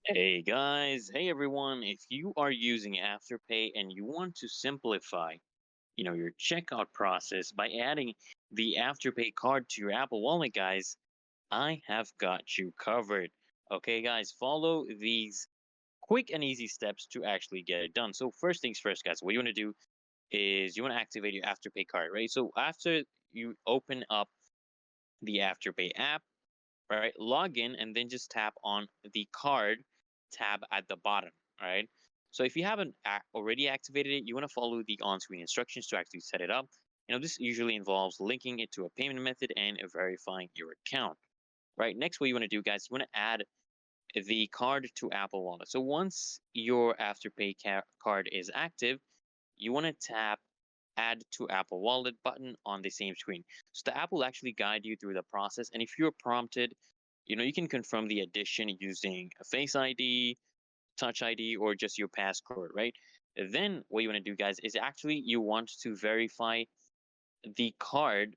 Hey guys, hey everyone. If you are using Afterpay and you want to simplify, your checkout process by adding the Afterpay card to your Apple Wallet, guys, I have got you covered. Okay, guys, follow these quick and easy steps to actually get it done. So first things first, guys, what you want to do is you want to activate your Afterpay card, right? So after you open up the Afterpay app, right? Log in and then just tap on the card tab at the bottom, all right? So if you haven't already activated it, you want to follow the on-screen instructions to actually set it up. This usually involves linking it to a payment method and verifying your account, right? Next, what you want to do, guys, you want to add the card to Apple Wallet. So once your Afterpay card is active, you want to tap Add to Apple Wallet button on the same screen. So the app will actually guide you through the process. And if you're prompted, you can confirm the addition using a Face ID, Touch ID, or just your passcode, right? Then what you want to do, guys, is actually you want to verify the card,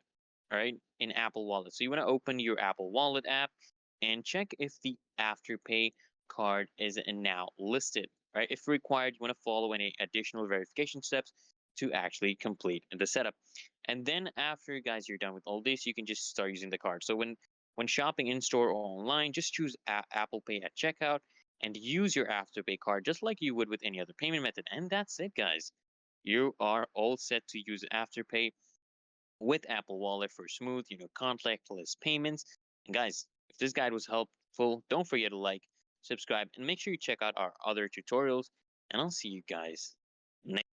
right, in Apple Wallet. So you want to open your Apple Wallet app and check if the Afterpay card is now listed, right? If required, you want to follow any additional verification steps to actually complete the setup. And then after, guys, you're done with all this, you can just start using the card. So when shopping in store or online, just choose Apple Pay at checkout and use your Afterpay card just like you would with any other payment method. And that's it, guys. You are all set to use Afterpay with Apple Wallet for smooth, contactless payments. And guys, if this guide was helpful, don't forget to like, subscribe, and make sure you check out our other tutorials. And I'll see you guys next